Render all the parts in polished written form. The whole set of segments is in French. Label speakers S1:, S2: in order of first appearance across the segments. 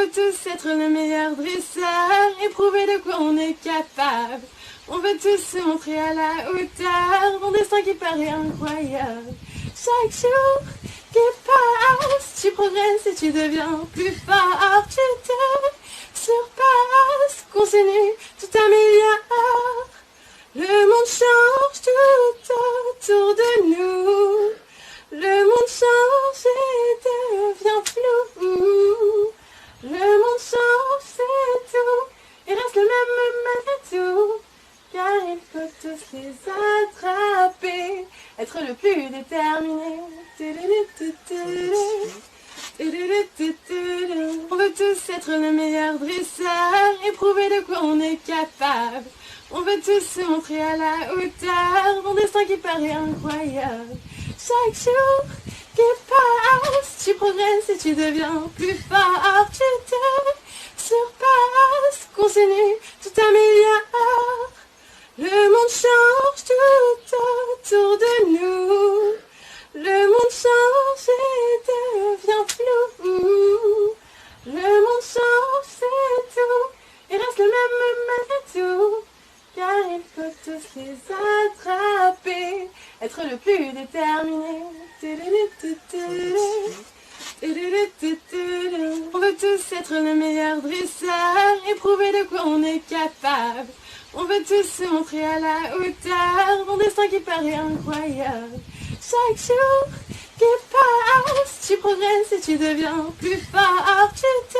S1: veut tous être le meilleur dresseur et prouver de quoi on est capable. On veut tous se montrer à la hauteur d'un destin qui paraît incroyable. Chaque jour qui passe, tu progresses et tu deviens plus fort. Tu te surpasses, continue, tout améliore. Le monde change tout autour de nous. Le monde change et devient flou. Le monde change, c'est tout, et reste le même tout. Car il faut tous les attraper, être le plus déterminé. On veut tous être le meilleur dresseur et prouver de quoi on est capable. On veut tous se montrer à la hauteur d'un destin qui paraît incroyable. Chaque jour qui passe, tu progresses et tu deviens plus fort. Tu te surpasses, continue, tout améliore. Le monde change tout autour de nous. Le monde change et devient flou. Le monde change, c'est tout, et reste le même tout. Car il faut tous les attraper, être le plus déterminé. On veut tous être le meilleur dresseur et prouver de quoi on est capable. On veut tous se montrer à la hauteur d'un destin qui paraît incroyable. Chaque jour qui passe, tu progresses et tu deviens plus fort. Tu te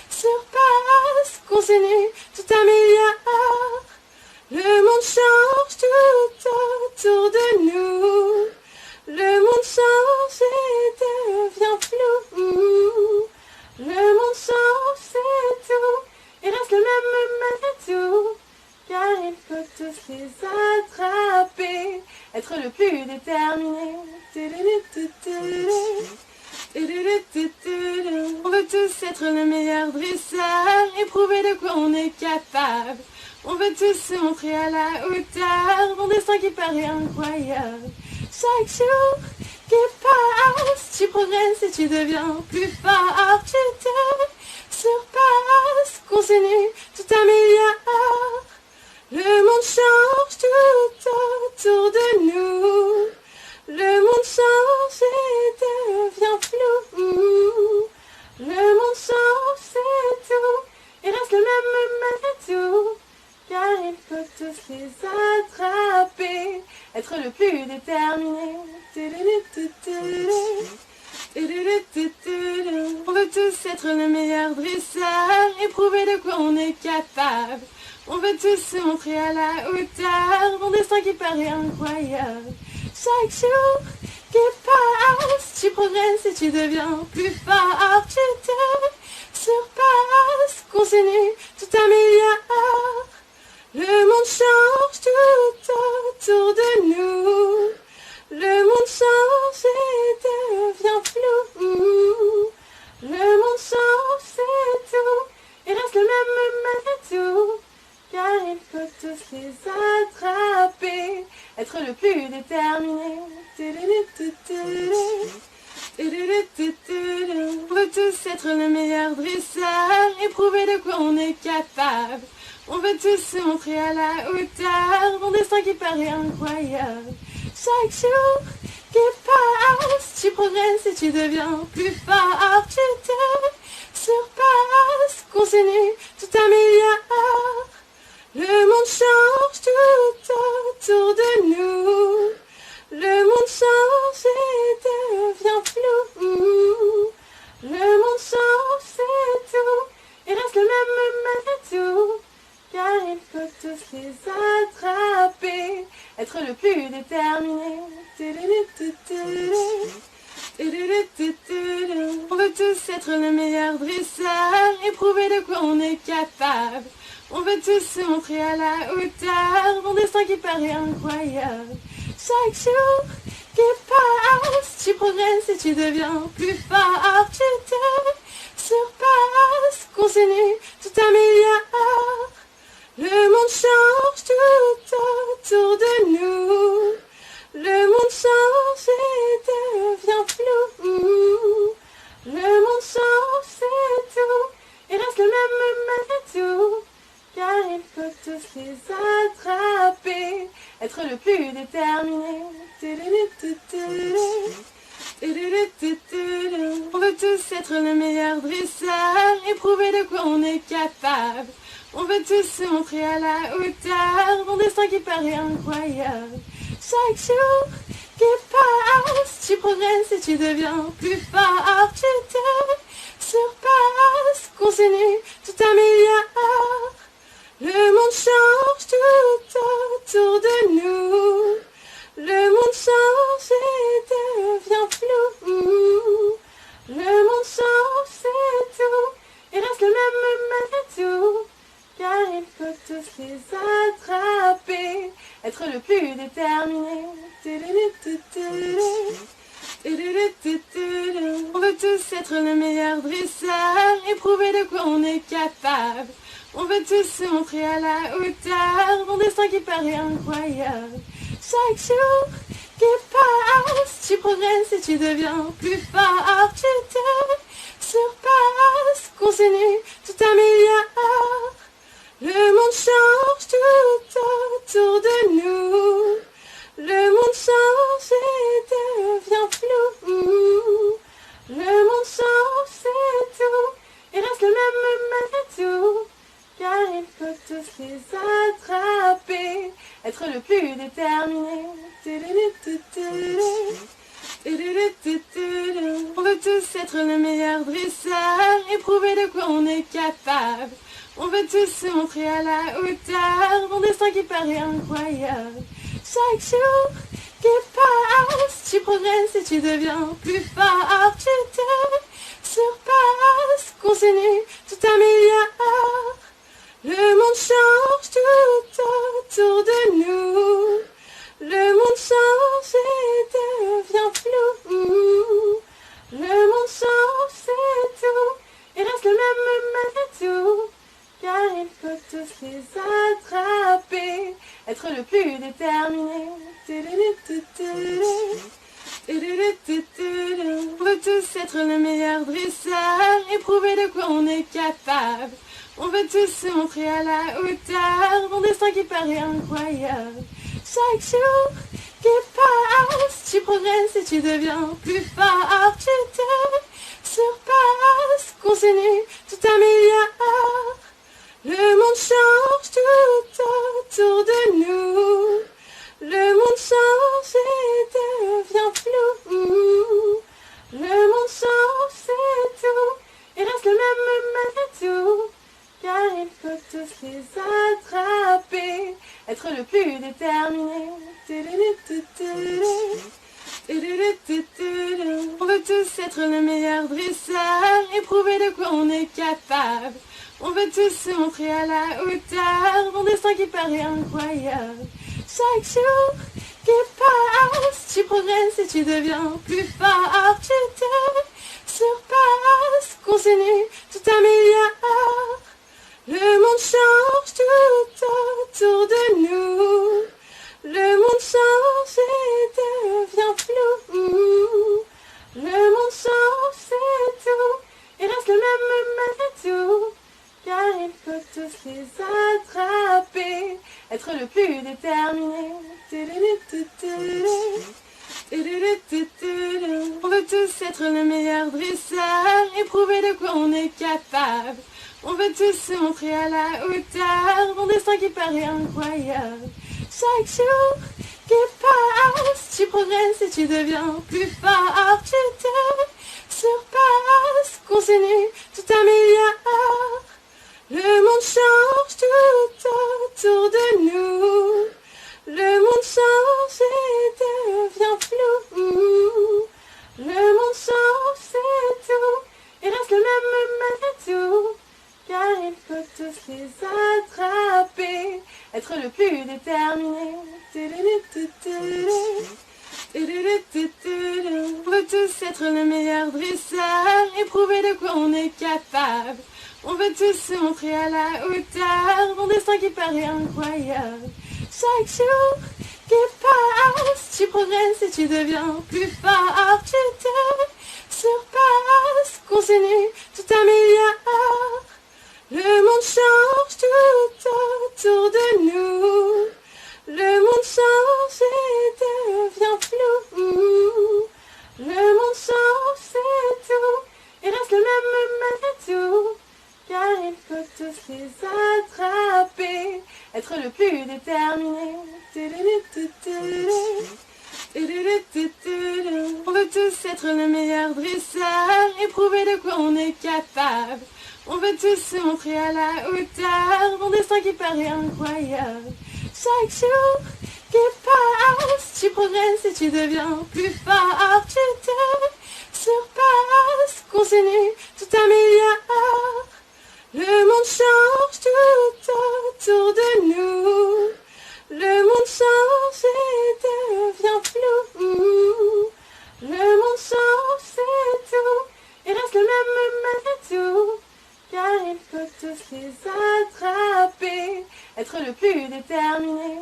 S1: surpasses, continue, tout améliore. Le monde change tout autour de nous. Le monde change et devient flou. Le monde change, c'est tout, et reste le même tout. Car il faut tous les attraper, être le plus déterminé. On veut tous être le meilleur dresseur et prouver de quoi on est capable. On veut tous se montrer à la hauteur d'un destin qui paraît incroyable. Chaque jour qui passe, tu progresses et tu deviens plus fort. Tu te surpasses, continue, tout améliore. Le monde change tout autour de nous. Le monde change et devient flou. Le monde change, c'est tout, et reste le même tout. Car il faut tous les attraper, être le plus déterminé. On veut tous être le meilleur dresseur et prouver de quoi on est capable. On veut tous se montrer à la hauteur d'un destin qui paraît incroyable. Chaque jour qui passe, tu progresses et tu deviens plus fort. Tu te surpasses, continue, tout améliore. Le monde change tout autour de nous. Le monde change et devient flou. Le monde change, c'est tout, et reste le même tout. Car il faut tous les attraper, être le plus déterminé. On veut tous être le meilleur dresseur et prouver de quoi on est capable. On veut tous se montrer à la hauteur d'un destin qui paraît incroyable. Chaque jour qui passe, tu progresses et tu deviens plus fort. Tu te surpasses, continue, tout améliore. Le monde change tout autour de nous. Le monde change et devient flou. Le monde change, c'est tout, et reste le même tout. Car il faut tous les attraper, être le plus déterminé. On veut tous être le meilleur dresseur et prouver de quoi on est capable. On veut tous se montrer à la hauteur d'un destin qui paraît incroyable. Chaque jour qui passe, tu progresses et tu deviens plus fort. Tu te surpasses, continue, tout améliore. Le monde change tout autour de nous. Le monde change et devient flou. Le monde change, c'est tout, car il faut tous les attraper, être le plus déterminé. On veut tous être le meilleur dresseur et prouver de quoi on est capable. On veut tous se montrer à la hauteur, mon destin qui paraît incroyable. Chaque jour qui passe, tu progresses et tu deviens plus fort. Tu te surpasses, continue, tout améliore. Le monde change tout autour de nous. Le monde change et devient flou. Le monde change, c'est tout, il reste le même malgré tout. Car il faut tous les attraper, être le plus déterminé. On veut tous être le meilleur dresseur et prouver de quoi on est capable. On veut tous se montrer à la hauteur, mon destin qui paraît incroyable. Chaque jour qui passe, tu progresses et tu deviens plus fort. Tu te surpasses, continue, tout améliore. Le monde change tout autour de nous. Le monde change et devient flou. Le monde change, c'est tout, il reste le même malgré tout. Car il faut tous les attraper, être le plus déterminé. On veut tous être le meilleur dresseur et prouver de quoi on est capable. On veut tous se montrer à la hauteur, mon destin qui paraît incroyable. Chaque jour qui passe, tu progresses et tu deviens plus fort. Tu te surpasses, continue, tout améliore. Le monde change tout autour de nous. Le monde change et devient flou. Le monde change, c'est tout, il reste le même malgré tout. Car il faut tous les attraper, être le plus déterminé. On veut tous être le meilleur dresseur et prouver de quoi on est capable. On veut tous se montrer à la hauteur, mon destin qui paraît incroyable. Chaque jour qui passe, tu progresses et tu deviens plus fort. Tu te surpasses, continue, tout améliore. Le monde change tout autour de nous. Le monde change et devient flou. Le monde change, c'est tout, il reste le même malgré tout. Car il faut tous les attraper, être le plus déterminé. On veut tous être le meilleur dresseur et prouver de quoi on est capable. On veut tous se montrer à la hauteur, mon destin qui paraît incroyable. Chaque jour qui passe, tu progresses et tu deviens plus fort. Tu te surpasses, continue, tout améliore. Le monde change tout autour de nous. Le monde change et devient flou. Le monde change, c'est tout, il reste le même malgré tout. Car il faut tous les attraper, être le plus déterminé. On veut tous être le meilleur dresseur et prouver de quoi on est capable. On veut tous se montrer à la hauteur, mon destin qui paraît incroyable. Chaque jour qui passe, tu progresses et tu deviens plus fort. Tu te surpasses, continue, tout améliore. Le monde change tout autour de nous. Le monde change et devient flou. Le monde change, c'est tout, il reste le même malgré tout. Car il faut tous les attraper, être le plus déterminé. On veut tous être le meilleur dresseur et prouver de quoi on est capable. On veut tous se montrer à la hauteur, mon destin qui paraît incroyable. Chaque jour qui passe, tu progresses et tu deviens plus fort. Tu te surpasses, continue, tout améliore. Le monde change tout tous les attraper, être le plus déterminé. On veut tous être le meilleur dresseur et prouver de quoi on est capable. On veut tous se montrer à la hauteur, mon destin qui paraît incroyable. Chaque jour qui passe, tu progresses et tu deviens plus fort. Tu te surpasses, continue, tout améliore. Le monde change tout autour de nous. Le monde change et devient flou. Le monde change, c'est tout, et reste le même malgré tout. Car il faut tous les attraper, être le plus déterminé.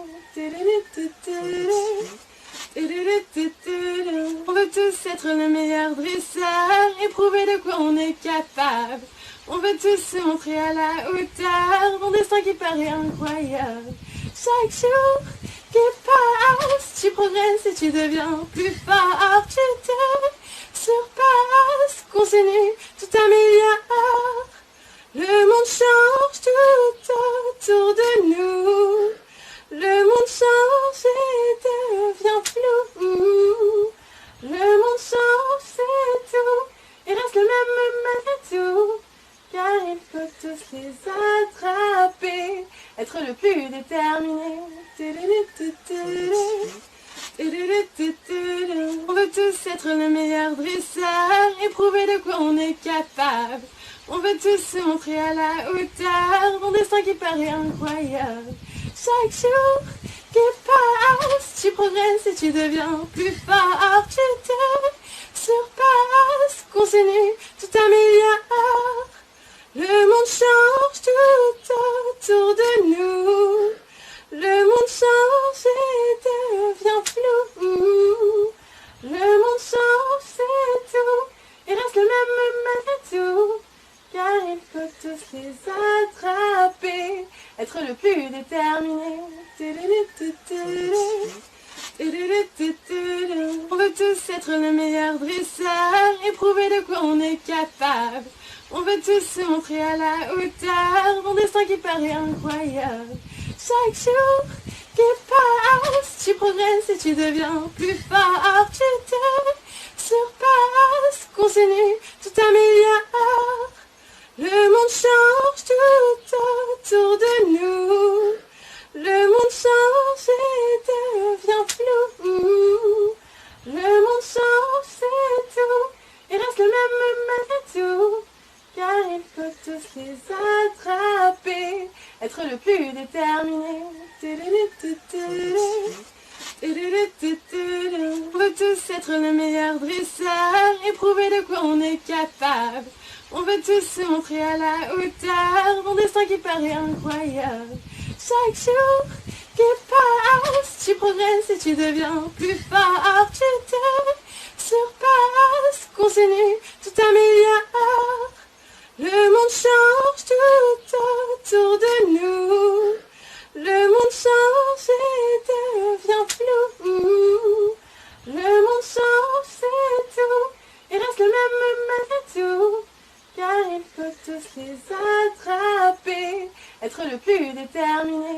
S1: On veut tous être le meilleur dresseur et prouver de quoi on est capable. On veut tous se montrer à la hauteur, mon destin qui paraît incroyable. Chaque jour qui passe, tu progresses et tu deviens plus fort. Tu te surpasses, continue, tout améliore. Le monde change tout autour de nous. Le monde change et devient flou. Le monde change, c'est tout, et reste le même malgré tout. Car il faut tous les attraper, être le plus déterminé. On veut tous être le meilleur dresseur et prouver de quoi on est capable. On veut tous se montrer à la hauteur, mon destin qui paraît incroyable. Chaque jour qui passe, tu progresses et tu deviens plus fort. Tu te surpasses, continue, tout améliore. Le monde change tout autour de nous. Le monde change et devient flou. Le monde change, c'est tout, et reste le même malgré tout. Car il faut tous les attraper, être le plus déterminé. On veut tous être le meilleur dresseur et prouver de quoi on est capable. On veut tous se montrer à la hauteur, mon destin qui paraît incroyable. Chaque jour qui passe, tu progresses et tu deviens plus fort. Tu te surpasses, continue, tout améliore. Le monde change tout autour de nous. Le monde change et devient flou. Le monde change, c'est tout, et reste le même malgré tout. Car il faut tous les attraper, être le plus déterminé. On veut tous être le meilleur dresseur et prouver de quoi on est capable. On veut tous se montrer à la hauteur, mon destin qui paraît incroyable. Chaque jour qui passe, tu progresses et tu deviens plus fort. Tu te surpasses, continue, tout améliore. Le monde change tout autour de nous. Le monde change et devient flou. Le monde change, c'est tout, et reste le même malgré tout. Car il faut tous les attraper, être le plus déterminé.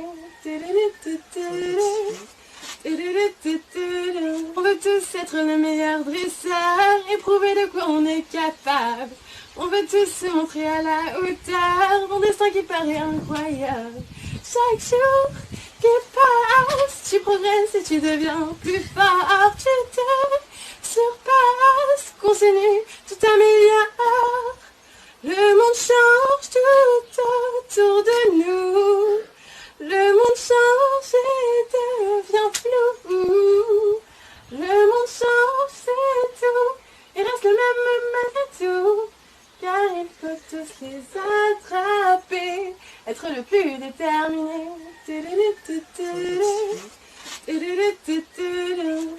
S1: On veut tous être le meilleur dresseur et prouver de quoi on est capable. On veut tous se montrer à la hauteur, mon destin qui paraît incroyable. Chaque jour qui passe, tu progresses et tu deviens plus fort. Tu te surpasses, continue, tout améliore. Le monde change tout autour de nous. Le monde change et devient flou. Le monde change, c'est tout, et reste le même malgré tout. Car il faut tous les attraper, être le plus déterminé.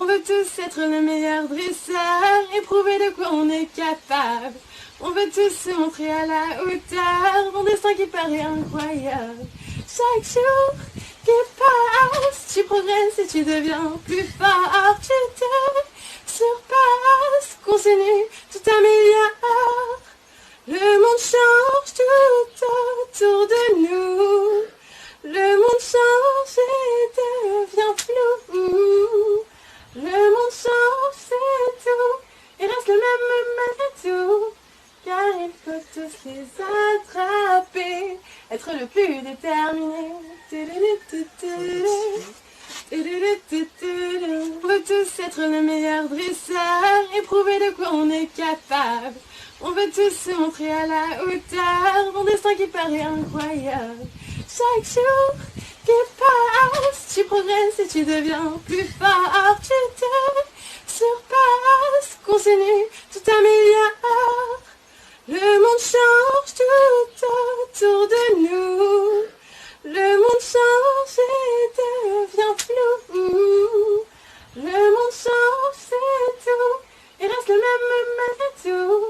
S1: On veut tous être le meilleur dresseur et prouver de quoi on est capable. On veut tous se montrer à la hauteur, mon destin qui paraît incroyable. Chaque jour qui passe, tu progresses et tu deviens plus fort. Tu te surpasses, continue, tout améliore. Le monde change tout autour de être le plus déterminé. On veut tous être le meilleur dresseur et prouver de quoi on est capable. On veut tous se montrer à la hauteur d'un destin qui paraît incroyable. Chaque jour qui passe, tu progresses et tu deviens plus fort. Tu te surpasses, continue, tout améliore. Le monde change tout autour de nous. Le monde change et devient flou. Le monde change, c'est tout. Il reste le même tout.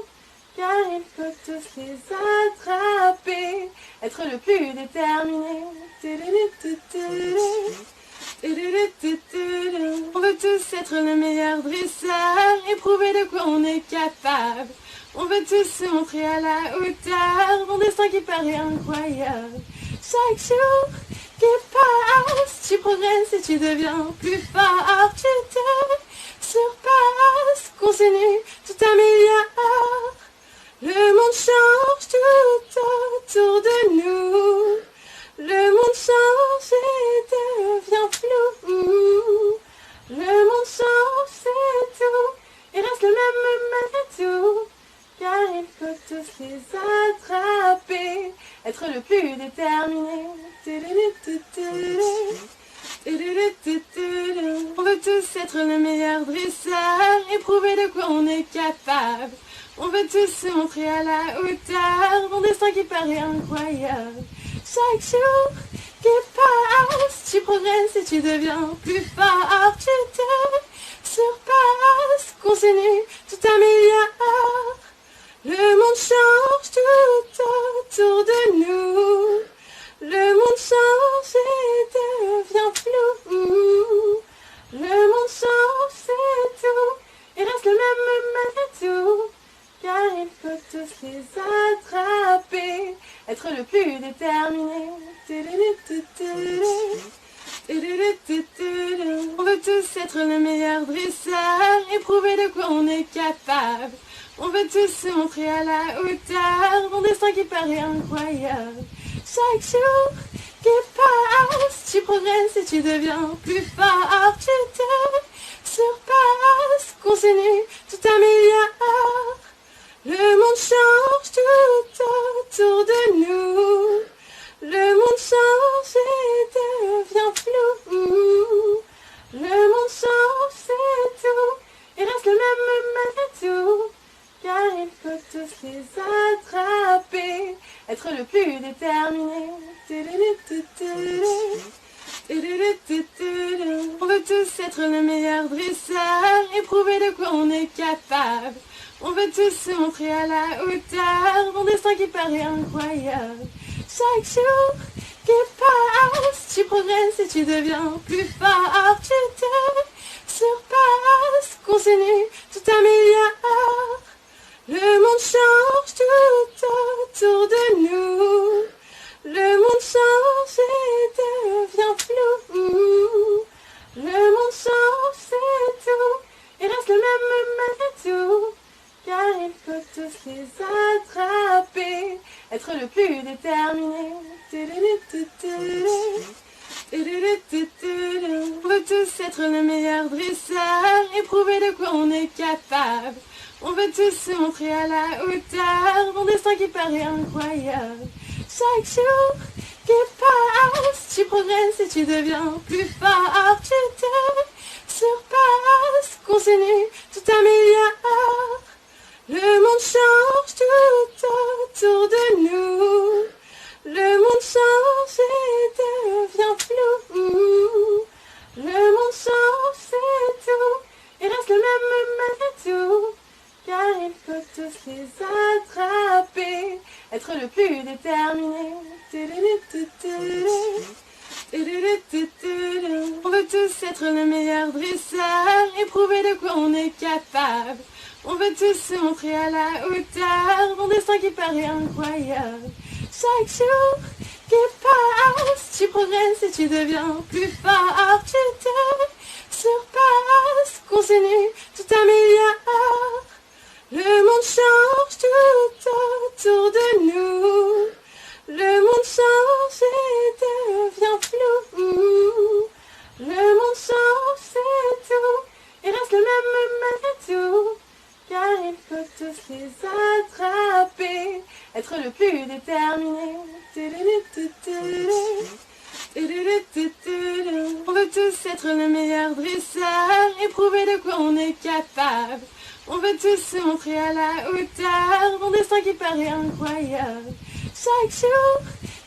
S1: Car il faut tous les attraper. Être le plus déterminé. On veut tous être le meilleur dresseur et prouver de quoi on est capable. On veut tous se montrer à la hauteur d'un destin qui paraît incroyable. Chaque jour qui passe, tu progresses et tu deviens plus fort. Tu te surpasses, continue, tout améliore. Le monde change tout autour de nous. Le monde change et devient flou. Le monde change, c'est tout. Il reste le même tout. Car il faut tous les attraper. Être le plus déterminé. On veut tous être le meilleur dresseur et prouver de quoi on est capable. On veut tous se montrer à la hauteur d'un destin qui paraît incroyable. Chaque jour qui passe, tu progresses et tu deviens plus fort. Tu te surpasses, continue, tout améliore. Le monde change tout autour de nous. Le monde change et devient flou. Le monde change, c'est tout. Il reste le même tout. Car il faut tous les attraper. Être le plus déterminé. On veut tous être le meilleur dresseur et prouver de quoi on est capable. On veut tous se montrer à la hauteur d'un destin qui paraît incroyable. Chaque jour qui passe, tu progresses et tu deviens plus fort. Tu te surpasses, continue, tout améliore. Le monde change tout autour de nous. Le monde change et devient flou. Le monde change, c'est tout. Il reste le même tout. Car il faut tous les attraper. Être le plus déterminé. On veut tous être le meilleur dresseur et prouver de quoi on est capable. On veut tous se montrer à la hauteur d'un destin qui paraît incroyable. Chaque jour qui passe, tu progresses et tu deviens plus fort. Tu te surpasses, continue, tout améliore. Le monde change tout autour de nous. Le monde change et devient flou. Le monde change, c'est tout. Il reste le même tout. Car il faut tous les attraper. Être le plus déterminé. On veut tous être le meilleur dresseur et prouver de quoi on est capable. On veut tous se montrer à la hauteur d'un destin qui paraît incroyable. Chaque jour qui passe, tu progresses et tu deviens plus fort. Tu te surpasses, continue, tout améliore. Le monde change tout autour de nous. Le monde change et devient flou. Le monde change, c'est tout. Il reste le même tout. Car il faut tous les attraper. Être le plus déterminé. On veut tous être le meilleur dresseur et prouver de quoi on est capable. On veut tous se montrer à la hauteur d'un destin qui paraît incroyable. Chaque jour qui passe, tu progresses et tu deviens plus fort. Tu te surpasses, continue, tout améliore. Le monde change tout autour de nous. Le monde change. On veut tous être le meilleur dresseur et prouver de quoi on est capable. On veut tous se montrer à la hauteur d'un destin qui paraît incroyable. Chaque jour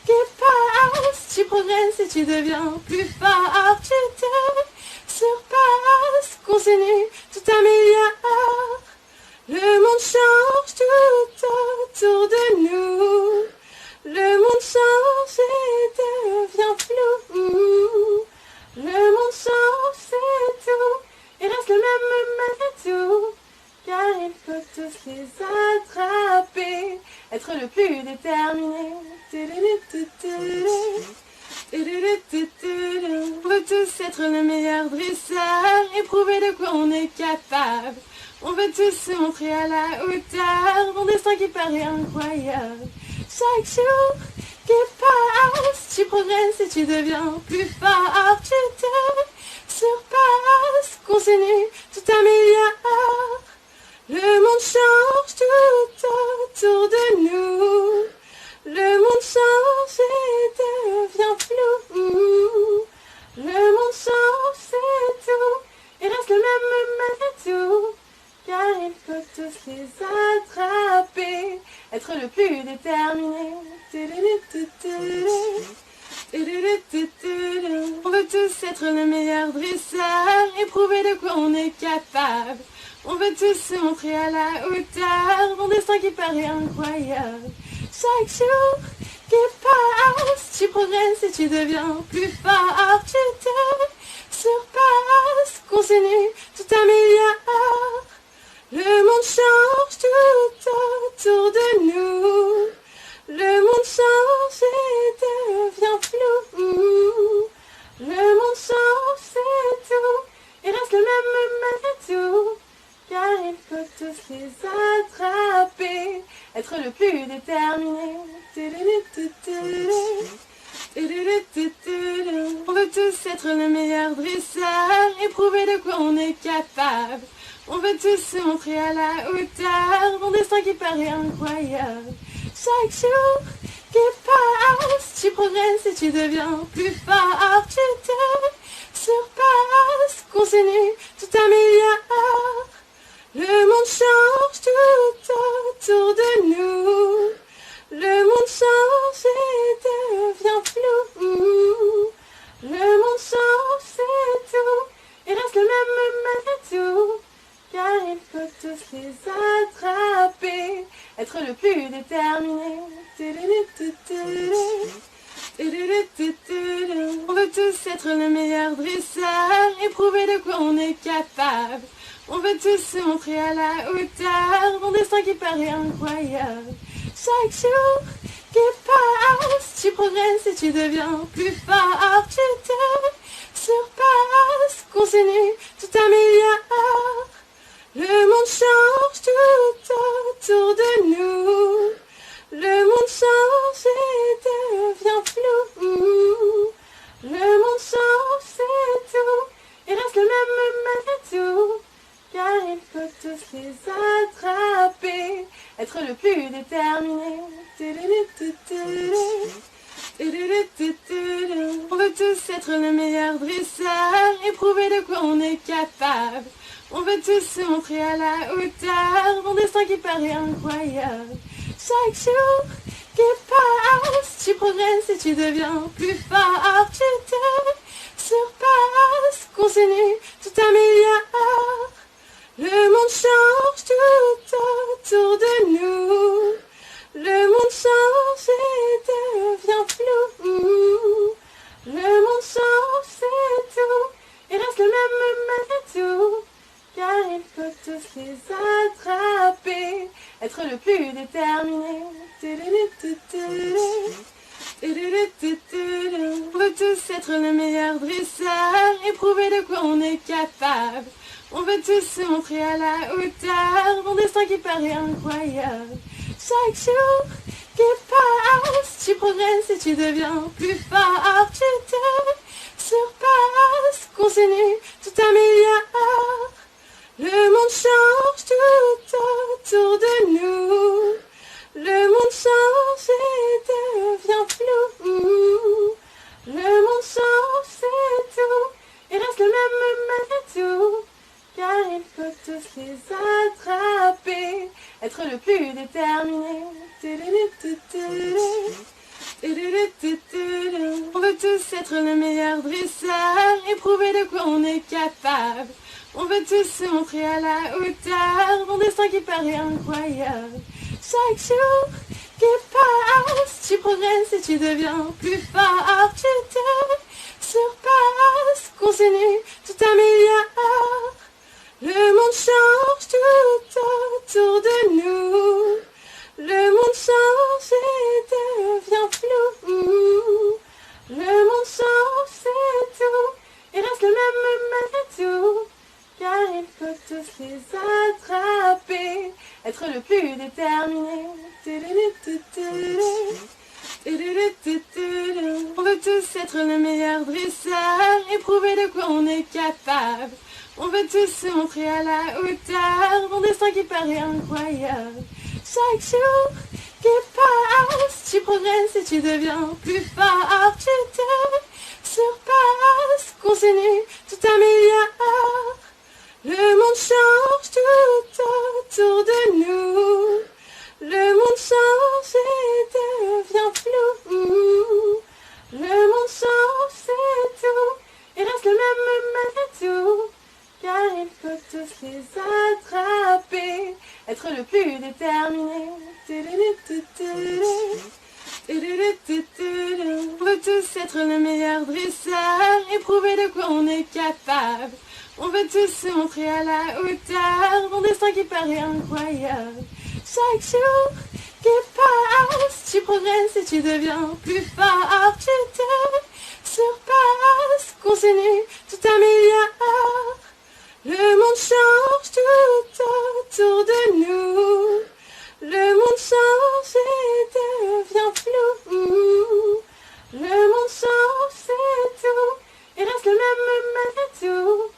S1: qui passe, tu progresses et tu deviens plus fort. Tu te surpasses, continue, tout améliore. Le monde change tout autour de nous. Le monde change et devient flou. Le monde change, c'est tout. Il reste le même malgré tout. Car il faut tous les attraper. Être le plus déterminé. On veut tous être le meilleur dresseur et prouver de quoi on est capable. On veut tous se montrer à la hauteur d'un destin qui paraît incroyable. Chaque jour qui passe, tu progresses et tu deviens plus fort. Tu te surpasses, continue, tout améliore. Le monde change tout autour de nous. Le monde change et devient flou. Le monde change, c'est tout. Il reste le même malgré tout. Car il faut tous les attraper. Être le plus déterminé. On veut tous être le meilleur dresseur et prouver de quoi on est capable. On veut tous se montrer à la hauteur d'un destin qui paraît incroyable. Chaque jour qui passe, tu progresses et tu deviens plus fort. Tu te surpasses, continue, tout améliore. Le monde change tout autour de nous. Le monde change et devient flou. Le monde change, c'est tout. Il reste le même malgré tout. Car il faut tous les attraper. Être le plus déterminé. On veut tous être le meilleur dresseur et prouver de quoi on est capable. On veut tous se montrer à la hauteur d'un destin qui paraît incroyable. Chaque jour qui passe, tu progresses et tu deviens plus fort. Tu te surpasses, continue, tout améliore. Le monde change tout autour de nous. Le monde change et devient flou. Le monde change, c'est tout. Il reste le même malgré tout. Car il faut tous les attraper. Être le plus déterminé. On veut tous être le meilleur dresseur et prouver de quoi on est capable. On veut tous se montrer à la hauteur d'un destin qui paraît incroyable. Chaque jour qui passe, tu progresses et tu deviens plus fort. Tu te surpasses, continue, tout améliore. Le monde change tout autour de nous. Le monde change et devient flou. Le monde change, c'est tout. Il reste le même malgré tout. Car il faut tous les attraper. Être le plus déterminé. On veut tous être le meilleur dresseur et prouver de quoi on est capable. On veut tous se montrer à la hauteur d'un destin qui paraît incroyable. Chaque jour qui passe, tu progresses et tu deviens plus fort. Tu te surpasses, continue, tout améliore. Le monde change tout autour de nous. Le monde change et devient flou. Le monde change, c'est tout. Il reste le même malgré tout. Car il faut tous les attraper. Être le plus déterminé. On veut tous être le meilleur dresseur et prouver de quoi on est capable. On veut tous se montrer à la hauteur d'un destin qui paraît incroyable. Chaque jour qui passe, tu progresses et tu deviens plus fort. Tu te surpasses, continue, tout améliore. Le monde change tout autour de nous. Le monde change et devient flou. tous être le meilleur dresseur et prouver de quoi on est capable. On veut tous se montrer à la hauteur, mon destin qui paraît incroyable. Chaque jour qui passe, tu progresses et tu deviens plus fort. Tu te surpasses, continue, tout améliore. Le monde change tout autour de nous. Le monde change et devient flou. Le monde change, c'est tout. Il reste le même tout. Car il faut tous les attraper. Être le plus déterminé. On veut tous être le meilleur dresseur et prouver de quoi on est capable. On veut tous se montrer à la hauteur, mon destin qui paraît incroyable. Chaque jour qui passe, tu progresses et tu deviens plus fort. Tu te surpasses, continue, tout améliore. Le monde change tout autour de nous. Le monde change et devient flou. Le monde change, c'est tout. Il reste le même tout. Car il faut tous les attraper. Être le plus déterminé. On veut tous être le meilleur dresseur et prouver de quoi on est capable. On veut tous se montrer à la hauteur, mon destin qui paraît incroyable. Chaque jour qui passe, tu progresses et tu deviens plus fort. Tu te surpasses, continue, tout améliore. Le monde change tout autour de nous. Le monde change et devient flou. Le monde change, c'est tout. Il reste le même tout.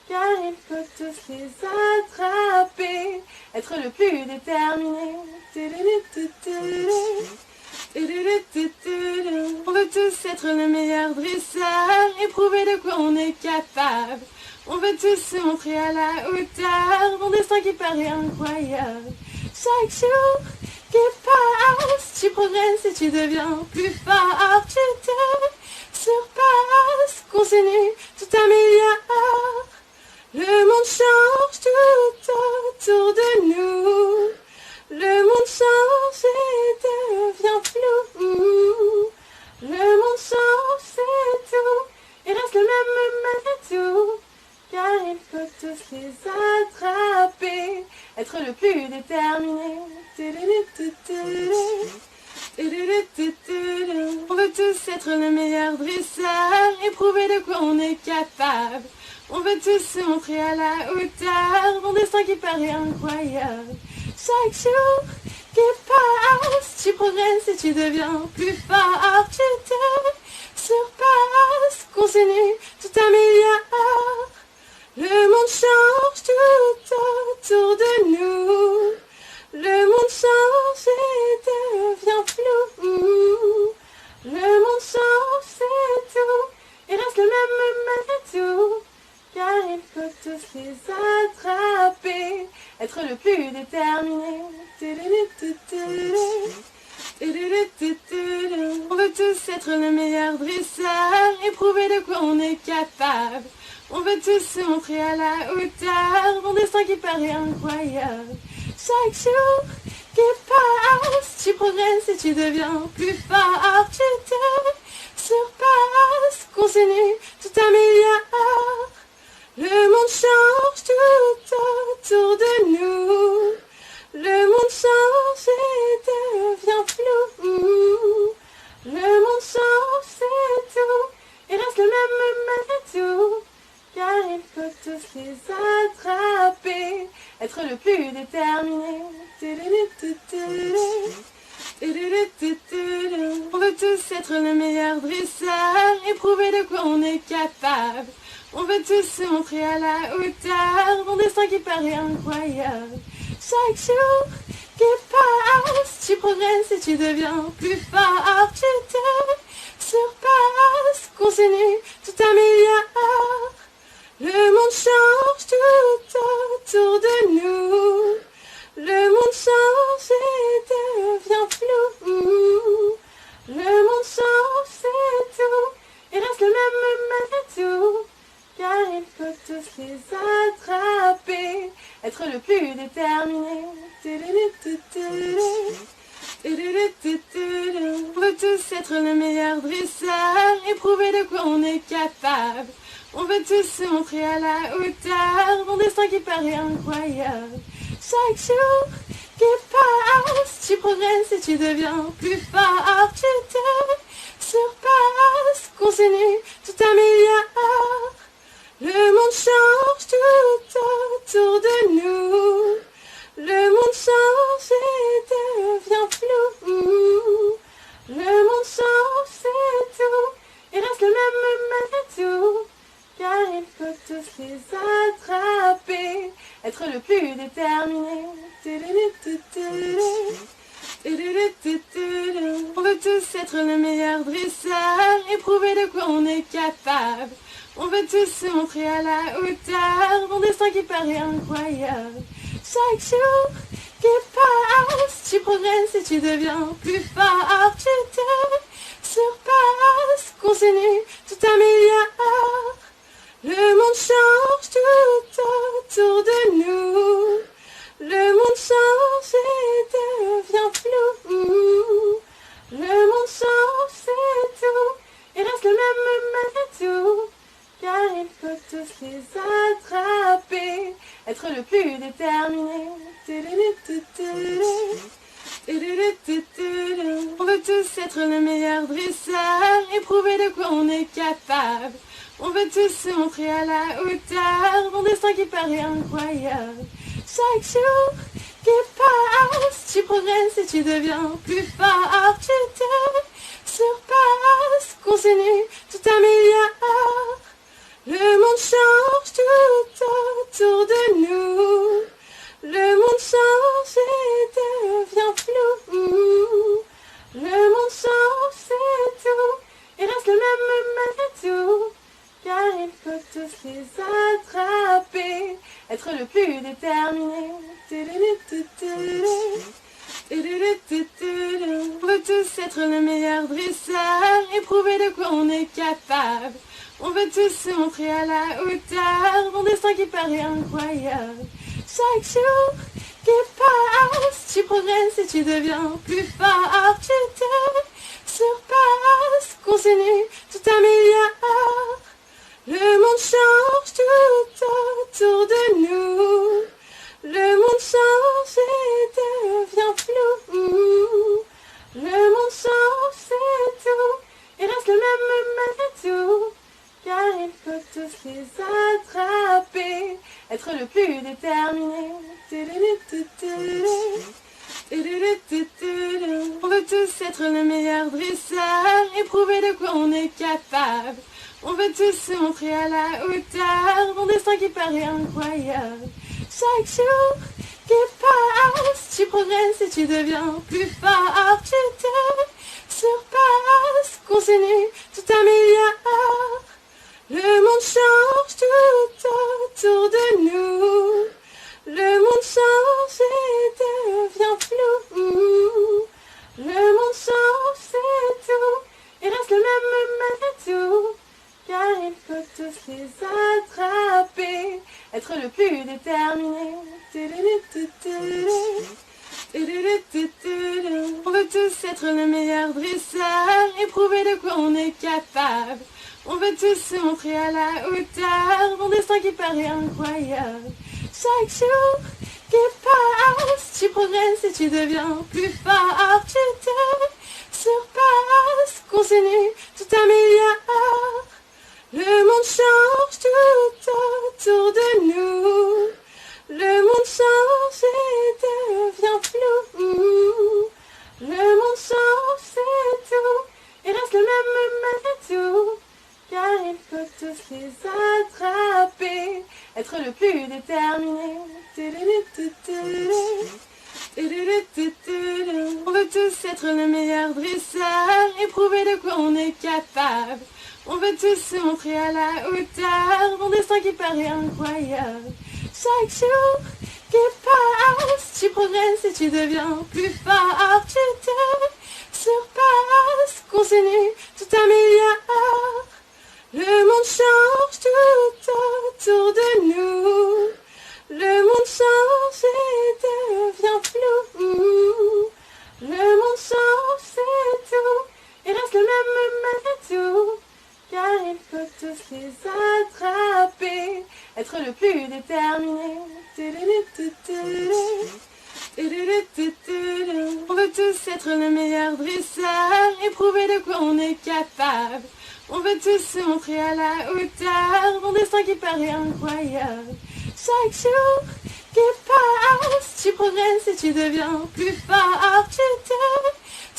S1: Car il faut tous les attraper. Être le plus déterminé. On veut tous être le meilleur dresseur et prouver de quoi on est capable. On veut tous se montrer à la hauteur, mon destin qui paraît incroyable. Chaque jour qui passe, tu progresses et tu deviens plus fort. Tu te surpasses, continue, tout améliore. Le monde change tout autour de nous. Le monde change et devient flou. Le monde change, c'est tout. Il reste le même tout. Car il faut tous les attraper. Être le plus déterminé. On veut tous être le meilleur dresseur et prouver de quoi on est capable. On veut tous se montrer à la hauteur, mon destin qui paraît incroyable. Chaque jour qui passe, tu progresses et tu deviens plus fort. Tu te surpasses, continue, tout améliore. Le monde change tout autour de nous. Le monde change et devient flou. Le monde change, c'est tout. Il reste le même tout. Car il faut tous les attraper. Être le plus déterminé. On veut tous être le meilleur dresseur et prouver de quoi on est capable. On veut tous se montrer à la hauteur, mon destin qui paraît incroyable. Chaque jour qui passe, tu progresses et tu deviens plus fort. Tu te surpasses, continue, tout améliore. Le monde change tout autour de nous. Le monde change et devient flou. Le monde change, c'est tout. Il reste le même tout. Car il faut tous les attraper. Être le plus déterminé. On veut tous être le meilleur dresseur et prouver de quoi on est capable. On veut tous se montrer à la hauteur, mon destin qui paraît incroyable. Chaque jour qui passe, tu progresses et tu deviens plus fort. Tu te surpasses, continue, tout améliore. Le monde change tout autour de nous. Le monde change et devient flou. Le monde change, c'est tout. Il reste tout, car il faut tous les attraper, être le plus déterminé. On veut tous être le meilleur dresseur et prouver de quoi on est capable. On veut tous se montrer à la hauteur, mon destin qui paraît incroyable. Chaque jour qui passe, tu progresses et tu deviens plus fort. Tu te surpasses, continue, tout améliore. Le monde change tout autour de nous. Le monde change et devient flou. Le monde change, c'est tout. Il reste le même tout. Car il faut tous les attraper, être le plus déterminé. On veut tous être le meilleur dresseur et prouver de quoi on est capable. On veut tous se montrer à la hauteur, mon destin qui paraît incroyable. Chaque jour qui passe, tu progresses et tu deviens plus fort. Tu te surpasses, continue, tout améliore. Le monde change tout autour de nous. Le monde change et devient flou. Le monde change, c'est tout. Il reste le même tout. Car il faut tous les attraper, être le plus déterminé. On veut tous être le meilleur dresseur et prouver de quoi on est capable. On veut tous se montrer à la hauteur, mon destin qui paraît incroyable. Chaque jour qui passe, tu progresses et tu deviens plus fort. Tu te surpasses, continue, tout améliore. Le monde change tout autour de nous. Le monde change et devient flou. Le monde change, c'est tout. Il reste le même tout. Car il faut tous les attraper, être le plus déterminé. On veut tous être le meilleur dresseur et prouver de quoi on est capable. On veut tous se montrer à la hauteur, mon destin qui paraît incroyable. Chaque jour qui passe, tu progresses et tu deviens plus fort. Tu te surpasses, continue, tout améliore. Le monde change tout autour de nous. Le monde change et devient flou. Le monde change, c'est tout. Il reste le même tout. Car il faut tous les attraper, être le plus déterminé. On veut tous être le meilleur dresseur et prouver de quoi on est capable. On veut tous se montrer à la hauteur, mon destin qui paraît incroyable. Chaque jour qui passe, tu progresses et tu deviens plus fort. Tu te surpasses, continue, tout améliore. Le monde change tout autour de nous. Le monde change et devient flou. Le monde change, c'est tout. Il reste le même tout. Car il faut tous les attraper, être le plus déterminé. On veut tous être le meilleur dresseur et prouver de quoi on est capable. On veut tous se montrer à la hauteur, mon destin qui paraît incroyable. Chaque jour qui passe, tu progresses et tu deviens plus fort. Tu te surpasses, continue, tout améliore. Le monde change tout autour de nous. Le monde change et devient flou. Le monde change, c'est tout. Il reste le même tout. Car il faut tous les attraper, être le plus déterminé. On veut tous être le meilleur dresseur et prouver de quoi on est capable. On veut tous se montrer à la hauteur, mon destin qui paraît incroyable. Chaque jour qui passe, tu progresses et tu deviens plus fort. Tu te surpasses, continue, tout améliore. Le monde change tout autour de nous. Le monde change et devient flou. Le monde change, c'est tout. Il reste le même malgré tout. Car il faut tous les attraper. Être le plus déterminé. On veut tous être le meilleur dresseur et prouver de quoi on est capable. On veut tous se montrer à la hauteur d'un destin qui paraît incroyable. Chaque jour qui passe, tu progresses et tu deviens plus fort. Tu te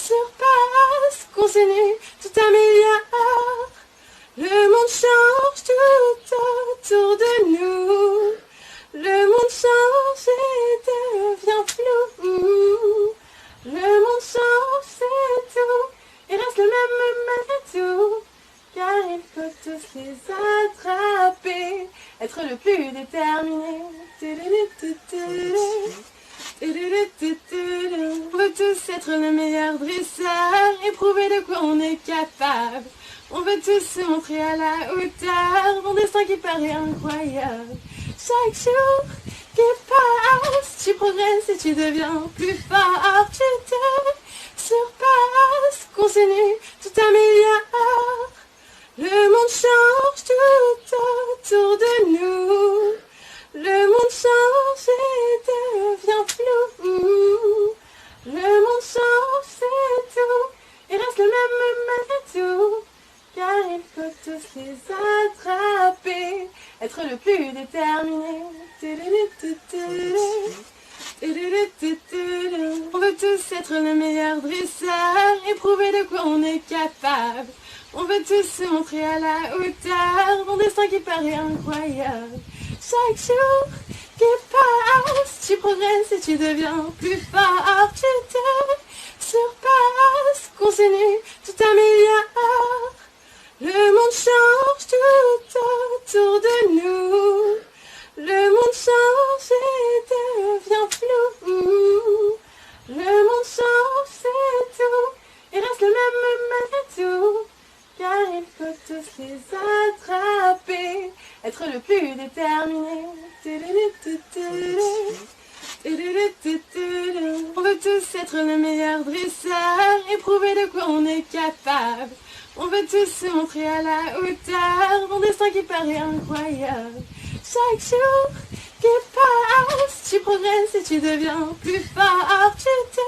S1: surpasses, continue, tout t'améliore. Le monde change tout autour de nous. Le monde change et devient flou. Le monde change, c'est tout. Il reste le même malgré tout. Car il faut tous les attraper. Être le plus déterminé. On veut tous être le meilleur dresseur et prouver de quoi on est capable. On veut tous se montrer à la hauteur d'un destin qui paraît incroyable. Chaque jour qui passe, tu progresses et tu deviens plus fort. Tu te surpasses, continue, tout t'améliore. Le monde change tout autour de nous. Le monde change et devient flou. Le monde change, c'est tout. Il reste le même malgré tout. Car il faut tous les attraper. Être le plus déterminé. On veut tous être le meilleur dresseur et prouver de quoi on est capable. On veut tous se montrer à la hauteur d'un destin qui paraît incroyable. Chaque jour qui passe, tu progresses et tu deviens plus fort. Tu te surpasses, continue, tout t'améliore. Le monde change tout autour de nous. Le monde change et devient flou. Le monde change, c'est tout. Il reste le même malgré tout. Car il faut tous les attraper. Être le plus déterminé. On veut tous être le meilleur dresseur et prouver de quoi on est capable. On veut tous se montrer à la hauteur d'un destin qui paraît incroyable. Chaque jour qui passe, tu progresses et tu deviens plus fort. Tu te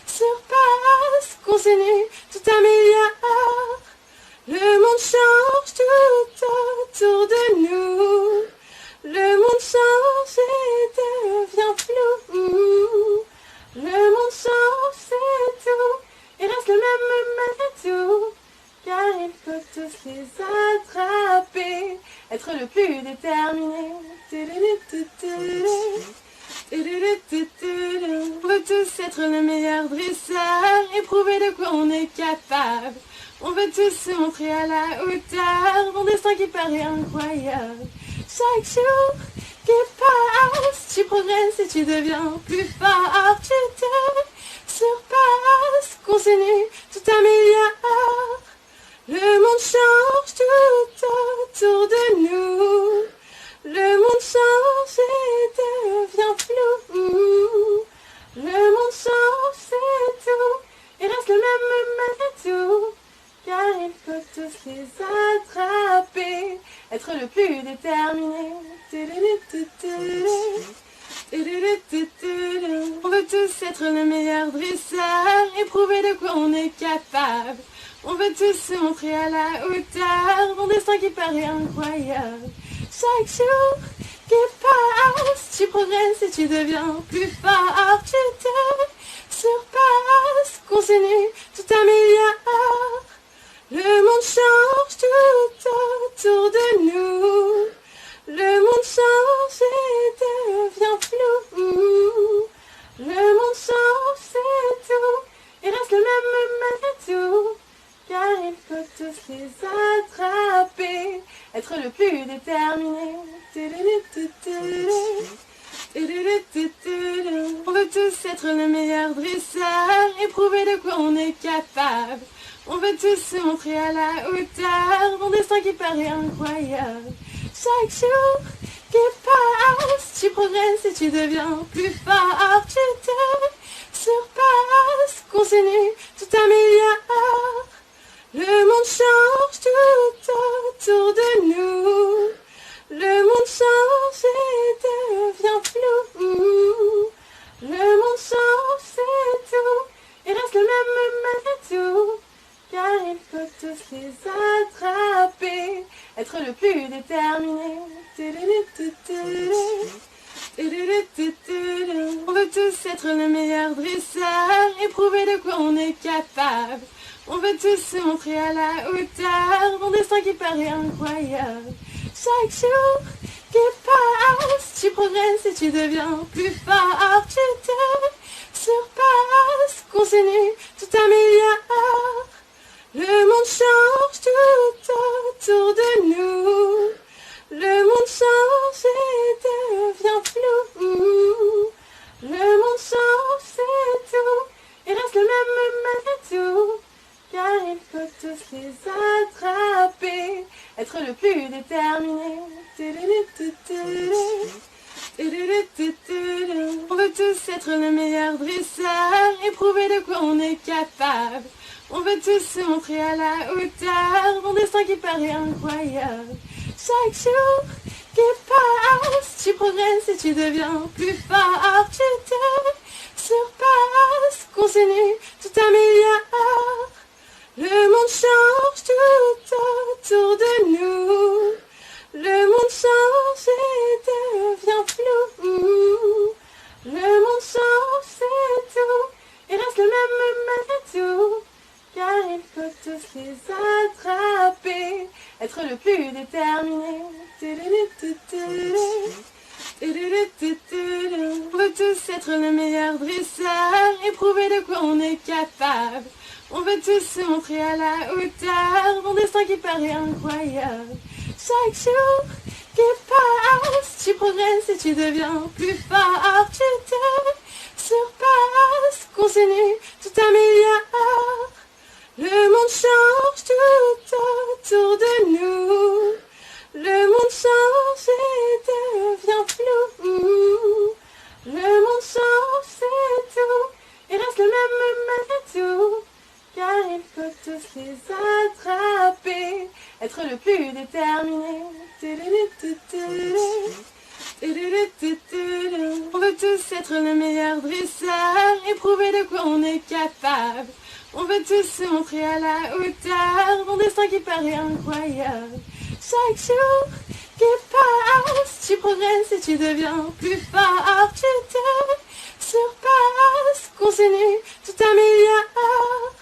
S1: surpasses, continue, tout t'améliore. Le monde change tout autour de nous. Le monde change et devient flou. Le monde change, c'est tout. Il reste le même malgré tout. Car il faut tous les attraper. Être le plus déterminé. On veut tous être le meilleur dresseur et prouver de quoi on est capable. On veut tous se montrer à la hauteur d'un destin qui paraît incroyable. Chaque jour qui passe, tu progresses et tu deviens plus fort. Tu te surpasses, continue, tout t'améliore. Le monde change tout autour de nous. Le monde change et devient flou. Le monde change, c'est tout. Il reste le même malgré tout. Car il faut tous les attraper. Être le plus déterminé. On veut tous être le meilleur dresseur et prouver de quoi on est capable. On veut tous se montrer à la hauteur d'un destin qui paraît incroyable. Chaque jour qui passe, tu progresses et tu deviens plus fort. Tu te surpasses, continue, tout t'améliore. Le monde change tout autour de nous. Le monde change et devient flou. Le monde change, c'est tout. Il reste le même malgré tout. Car il faut tous les attraper. Être le plus déterminé. On veut tous être le meilleur dresseur et prouver de quoi on est capable. On veut tous se montrer à la hauteur, mon destin qui paraît incroyable. Chaque jour qui passe, tu progresses et tu deviens plus fort. Tu te surpasses, continue, tout améliore. Le monde change tout autour de nous. Le monde change et devient flou. Le monde change, c'est tout. Il reste le même tout. Car il faut tous les attraper. Être le plus déterminé. On veut tous être le meilleur dresseur et prouver de quoi on est capable. On veut tous se montrer à la hauteur, mon destin qui paraît incroyable. Chaque jour qui passe, tu progresses et tu deviens plus fort. Tu te surpasses, continue, tout améliore. Le monde change tout autour de nous. Le monde change et devient flou. Le monde change, c'est tout. Il reste le même tout. Car il faut tous les attraper. Être le plus déterminé. On veut tous être le meilleur dresseur et prouver de quoi on est capable. On veut tous se montrer à la hauteur, mon destin qui paraît incroyable. Chaque jour qui passe, tu progresses et tu deviens plus fort. Tu te surpasses, continue, tout améliore. Le monde change tout autour de nous. Le monde change et devient flou. Le monde change, c'est tout. Il reste le même tout. Car il faut tous les attraper. Être le plus déterminé. On veut tous être le meilleur dresseur et prouver de quoi on est capable. On veut tous se montrer à la hauteur, mon destin qui paraît incroyable. Chaque jour qui passe, tu progresses et tu deviens plus fort. Tu te surpasses, continue, tout améliore. Le monde change tout autour de nous. Le monde change et devient flou. Le monde change, c'est tout. Il reste le même tout. Car il faut tous les attraper. Être le plus déterminé. On veut tous être le meilleur dresseur et prouver de quoi on est capable. On veut tous se montrer à la hauteur, mon destin qui paraît incroyable. Chaque jour qui passe, tu progresses et tu deviens plus fort. Tu te surpasses, continue, tout améliore.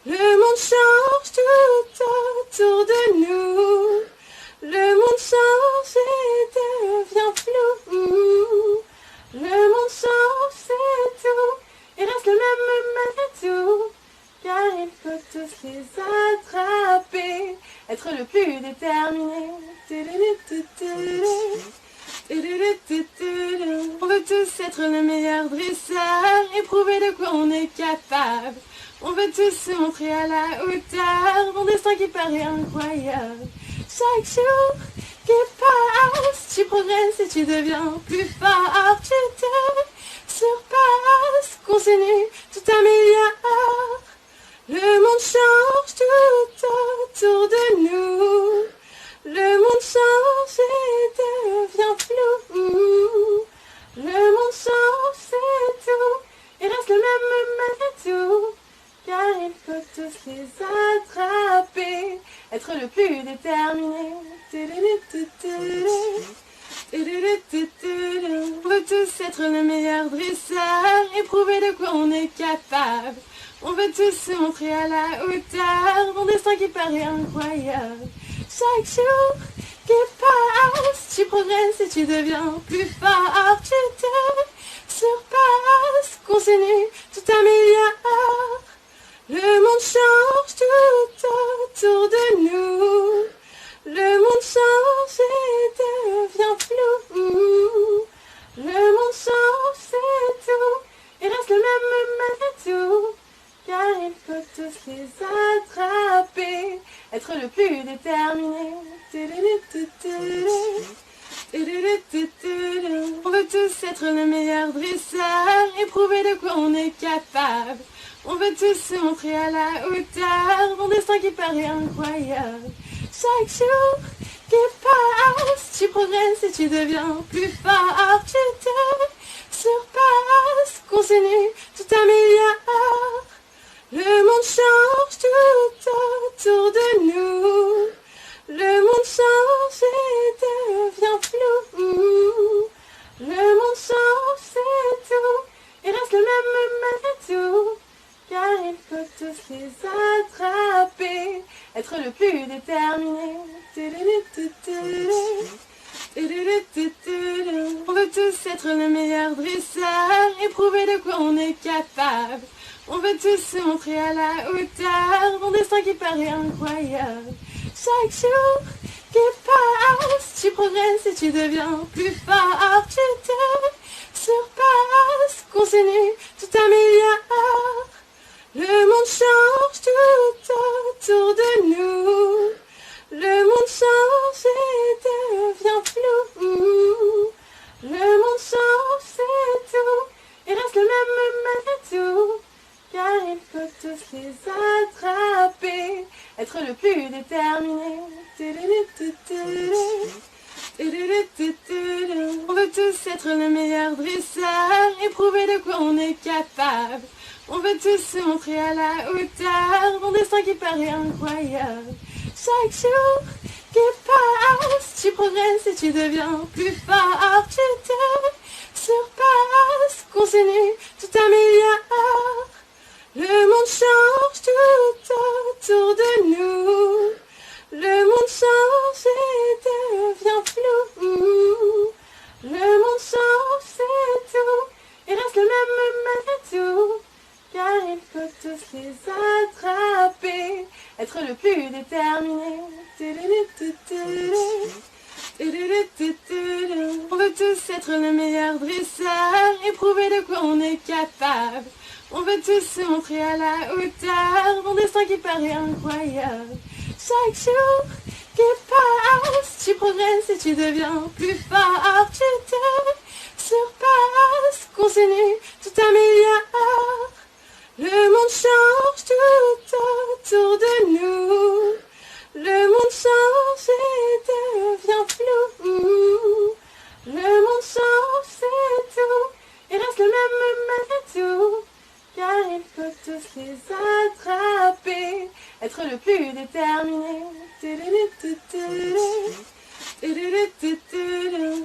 S1: Le monde change tout autour de nous. Le monde change et devient flou. Le monde change, c'est tout. Il reste le même tout. Car il faut tous les attraper. Être le plus déterminé. On veut tous être le meilleur dresseur et prouver de quoi on est capable. On veut tous se montrer à la hauteur, mon destin qui paraît incroyable. Chaque jour qui passe, tu progresses et tu deviens plus fort. Tu te surpasses, continue, tout améliore. Le monde change tout autour de nous. Le monde change et devient flou. Le monde change, c'est tout. Il reste le même tout. Car il faut tous les attraper. Être le plus déterminé. On veut tous être le meilleur dresseur et prouver de quoi on est capable. On veut tous se montrer à la hauteur, mon destin qui paraît incroyable. Chaque jour qui passe, tu progresses et tu deviens plus fort. Tu te surpasses, continue, tout améliore. Le monde change tout autour de nous. Le monde change et devient flou. Le monde change, c'est tout. Il reste le même tout. Car il faut tous les attraper. être le plus déterminé. On veut tous être le meilleur dresseur et prouver de quoi on est capable. On veut tous se montrer à la hauteur, mon destin qui paraît incroyable. Chaque jour qui passe, tu progresses et tu deviens plus fort. Tu te surpasses, continue, tout améliore. Le monde change tout autour de nous. Le monde change et devient flou. Le monde change, c'est tout. Il reste le même tout. Car il faut tous les attraper. Être le plus déterminé. On veut tous être le meilleur dresseur et prouver de quoi on est capable. On veut tous se montrer à la hauteur, mon destin qui paraît incroyable. Chaque jour qui passe, tu progresses et tu deviens plus fort. Tu te surpasses, continue, tout améliore. Le monde change tout autour de nous. Le monde change et devient flou. Le monde change, c'est tout. Il reste le même tout. Car il faut tous les attraper. Être le plus déterminé. On veut tous être le meilleur dresseur et prouver de quoi on est capable. On veut tous se montrer à la hauteur, mon destin qui paraît incroyable. Chaque jour qui passe, tu progresses et tu deviens plus fort. Tu te surpasses, continue, tout améliore. Le monde change tout autour de nous. Le monde change et devient flou. Le monde change, c'est tout. Il reste le même tout. Car il faut tous les attraper. Être le plus déterminé. On veut tous être le meilleur dresseur et prouver de quoi on est capable. On veut tous se montrer à la hauteur, mon destin qui paraît incroyable. Chaque jour qui passe, tu progresses et tu deviens plus fort. Tu te surpasses, continue, tout améliore. Le monde change tout autour de nous. Le monde change et devient flou. Le monde change, c'est tout. Il reste le même tout. Car il faut tous les attraper. Être le plus déterminé.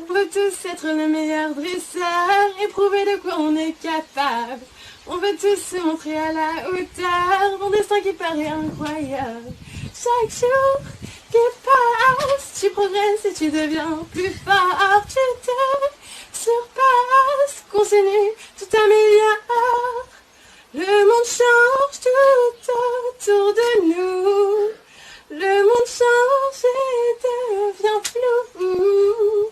S1: On veut tous être le meilleur dresseur et prouver de quoi on est capable. On veut tous se montrer à la hauteur, mon destin qui paraît incroyable. Chaque jour qui passe, tu progresses et tu deviens plus fort. Tu te surpasses, continue, tout améliore. Le monde change tout autour de nous. Le monde change et devient flou.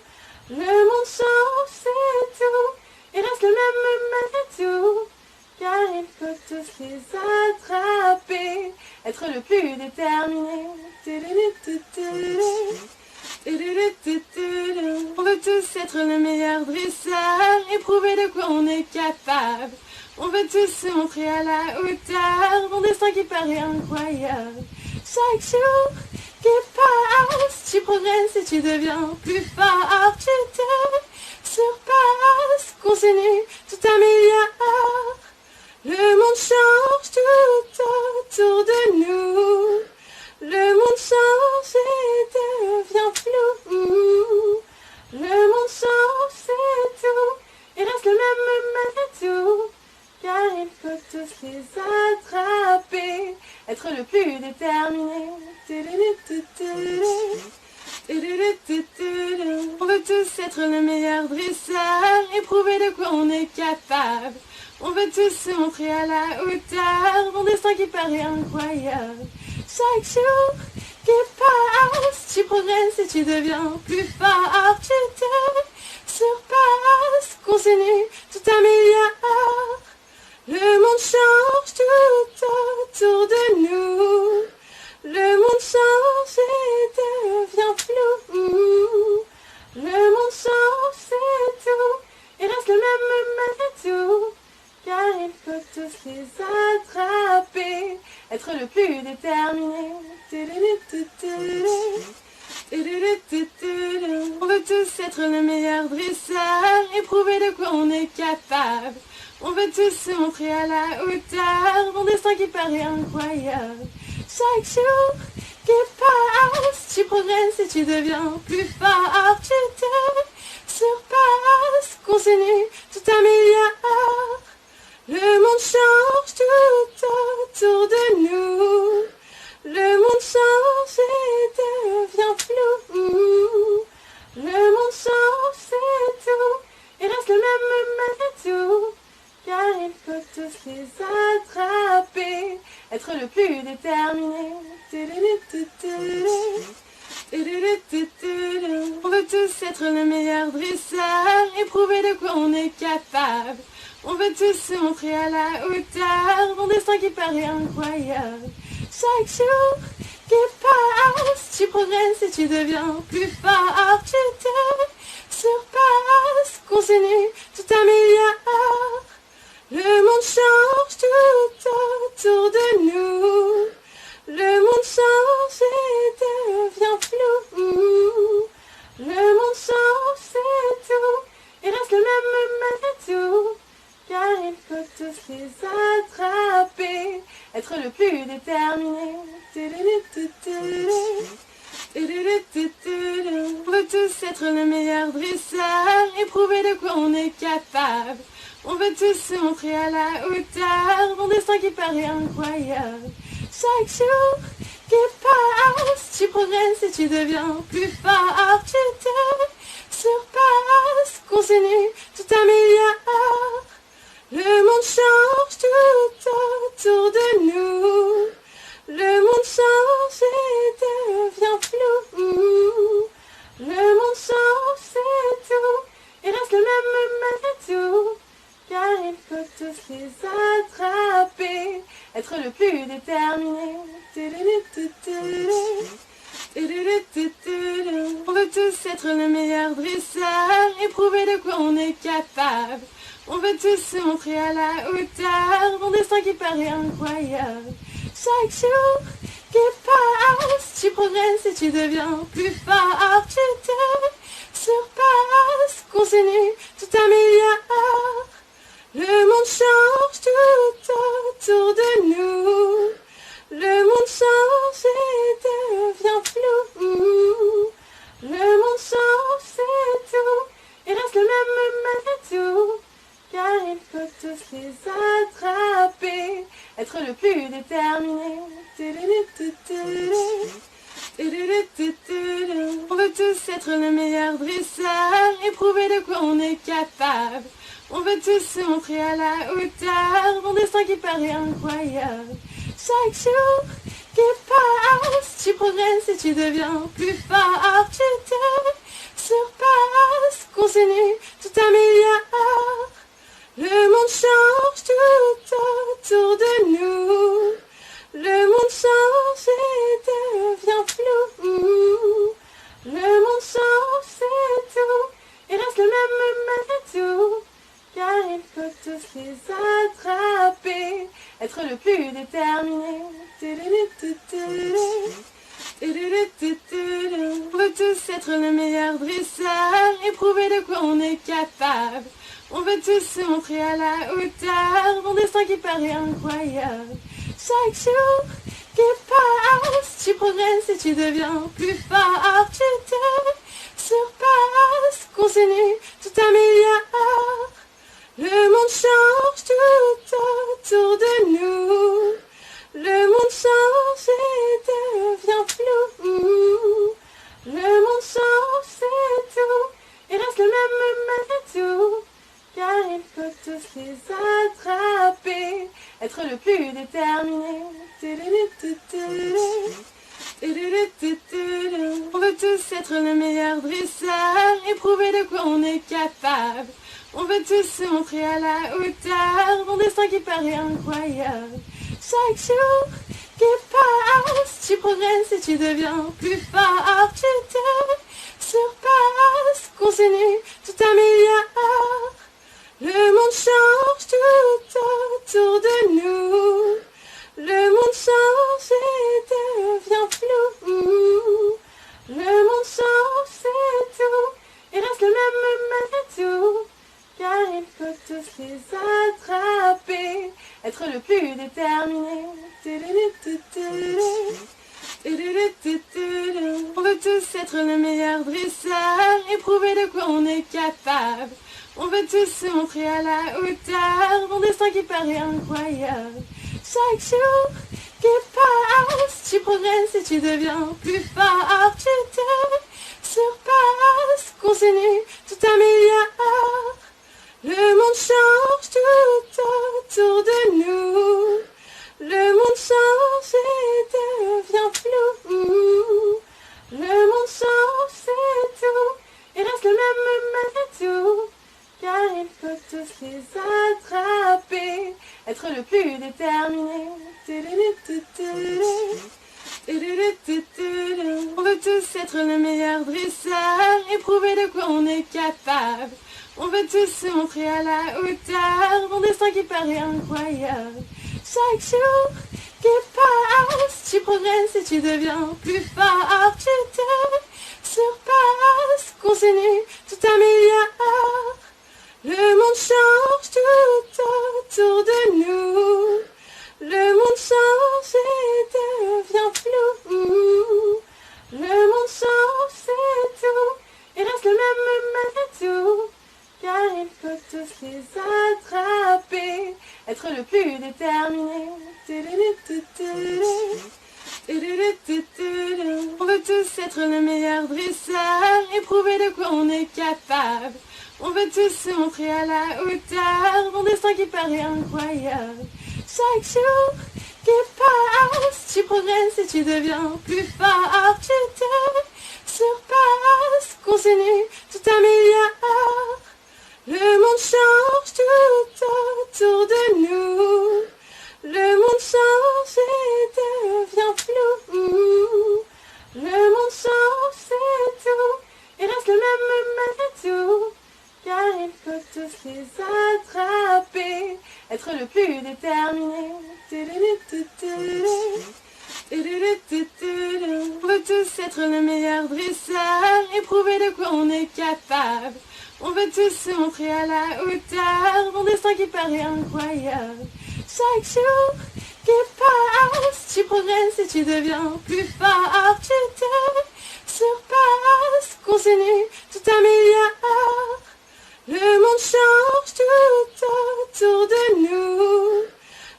S1: Le monde change, c'est tout. Il reste le même tout. Car il faut tous les attraper. Être le plus déterminé. On veut tous être le meilleur dresseur et prouver de quoi on est capable. On veut tous se montrer à la hauteur, mon destin qui paraît incroyable. Chaque jour qui passe, tu progresses et tu deviens plus fort. Tu te surpasses, continue, tout améliore. Le monde change tout autour de nous. Le monde change et devient flou. Le monde change, c'est tout. Il reste le même tout. Car il faut tous les attraper. Être le plus déterminé. On veut tous être le meilleur dresseur et prouver de quoi on est capable. On veut tous se montrer à la hauteur, mon destin qui paraît incroyable. Chaque jour qui passe, tu progresses et tu deviens plus fort. Tu te surpasses, continue, tout améliore. Le monde change tout autour de nous. Le monde change et devient flou. Le monde change, c'est tout. Il reste le même malgré tout. Car il faut tous les attraper. Être le plus déterminé. On veut tous être le meilleur dresseur et prouver de quoi on est capable. On veut tous se montrer à la hauteur, mon destin qui paraît incroyable. Chaque jour qui passe, tu progresses et tu deviens plus fort. Tu te surpasses, continue, tout améliore. Le monde change tout autour de nous. Le monde change et devient flou. Le monde change, c'est tout. Il reste le même malgré tout. Car il faut tous les attraper. Être le plus déterminé. On veut tous être le meilleur dresseur et prouver de quoi on est capable. On veut tous se montrer à la hauteur, mon destin qui paraît incroyable. Chaque jour qui passe, tu progresses et tu deviens plus fort. Tu te surpasses, continue, tout améliore. Le monde change tout autour de nous. Le monde change et devient flou. Le monde change, c'est tout. Il reste le même malgré tout. Car il faut tous les attraper. Être le plus déterminé. On veut tous être le meilleur dresseur et prouver de quoi on est capable. On veut tous se montrer à la hauteur, mon destin qui paraît incroyable. Chaque jour qui passe, tu progresses et tu deviens plus fort. Tu te surpasses, continue, tout améliore. Le monde change tout autour de nous. Le monde change et devient flou. Le monde change, c'est tout. Il reste le même malgré tout. Car il faut tous les attraper. Être le plus déterminé. On veut tous être le meilleur dresseur et prouver de quoi on est capable. On veut tous se montrer à la hauteur, mon destin qui paraît incroyable. Chaque jour qui passe, tu progresses et tu deviens plus fort. Tu te surpasses, continue, tout améliore. Le monde change tout autour de nous. Le monde change et devient flou. Le monde change, c'est tout. Il reste le même malgré tout. Car il faut tous les attraper. Être le plus déterminé. On veut tous être le meilleur dresseur et prouver de quoi on est capable. On veut tous se montrer à la hauteur, mon destin qui paraît incroyable. Chaque jour qui passe, tu progresses et tu deviens plus fort. Tu te surpasses, continue, tout améliore. Le monde change tout autour de nous. Le monde change et devient flou. Le monde change, c'est tout. Il reste le même malgré tout. Car il faut tous les attraper. Être le plus déterminé. On veut tous être le meilleur dresseur et prouver de quoi on est capable. On veut tous se montrer à la hauteur, mon destin qui paraît incroyable. Chaque jour qui passe, tu progresses et tu deviens plus fort. Tu te surpasses, continue, tout améliore. Le monde change tout autour de nous. Le monde change et devient flou. Le monde change, c'est tout. Il reste le même malgré tout. Car il faut tous les attraper. Être le plus déterminé. On veut tous être le meilleur dresseur et prouver de quoi on est capable. On veut tous se montrer à la hauteur, mon destin qui paraît incroyable. Chaque jour qui passe, tu progresses et tu deviens plus fort, tu te surpasses, continue, tout améliore. Le monde change tout autour de nous. Le monde change et devient flou. Le monde change, c'est tout. Il reste le même tout. Car il faut tous les attraper. Être le plus déterminé. On veut tous être le meilleur dresseur et prouver de quoi on est capable. On veut tous se montrer à la hauteur, mon destin qui paraît incroyable. Chaque jour qui passe, tu progresses et tu deviens plus fort. Tu te surpasses, continue, tout améliore. Le monde change tout autour de nous. Le monde change et devient flou. Le monde change, c'est tout. Il reste le même tout. Car il faut tous les attraper. Être le plus déterminé. On veut tous être le meilleur dresseur et prouver de quoi on est capable. On veut tous se montrer à la hauteur, mon destin qui paraît incroyable. Chaque jour qui passe, tu progresses et tu deviens plus fort. Tu te surpasses, continue, tout améliore. Le monde change tout autour de nous. Le monde change et devient flou. Le monde change, c'est tout. Il reste le même tout. Car il faut tous les attraper. Être le plus déterminé. On veut tous être le meilleur dresseur et prouver de quoi on est capable. On veut tous se montrer à la hauteur, mon destin qui paraît incroyable. Chaque jour qui passe, tu progresses et tu deviens plus fort. Tu te surpasses, continue, tout améliore. Le monde change tout autour de nous. Le monde change et devient flou. Le monde change, c'est tout. Il reste le même tout. Car il faut tous les attraper. Être le plus déterminé. On veut tous être le meilleur dresseur et prouver de quoi on est capable. On veut tous se montrer à la hauteur, mon destin qui paraît incroyable. Chaque jour qui passe, tu progresses et tu deviens plus fort. Tu te surpasses, continue, tout améliore. Le monde change tout autour de nous.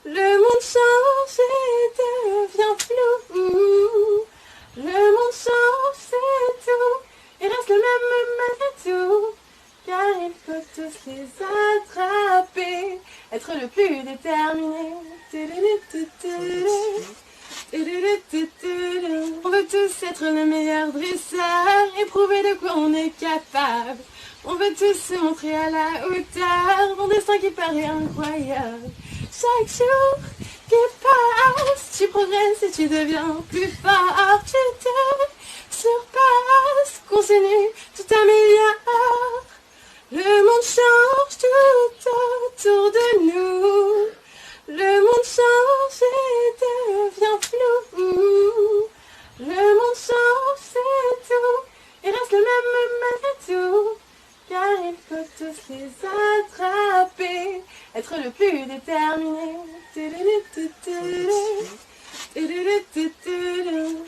S1: Le monde change et devient flou. Le monde change, c'est tout. Il reste le même tout. Car il faut tous les attraper. Être le plus déterminé. On veut tous être le meilleur dresseur et prouver de quoi on est capable. On veut tous se montrer à la hauteur, mon destin qui paraît incroyable. Chaque jour qui passe, tu progresses et tu deviens plus fort. Tu te surpasses, continue, tout améliore. Le monde change tout autour de nous. Le monde change et devient flou. Le monde change, c'est tout. Il reste le même tout. Car il faut tous les attraper. Être le plus déterminé.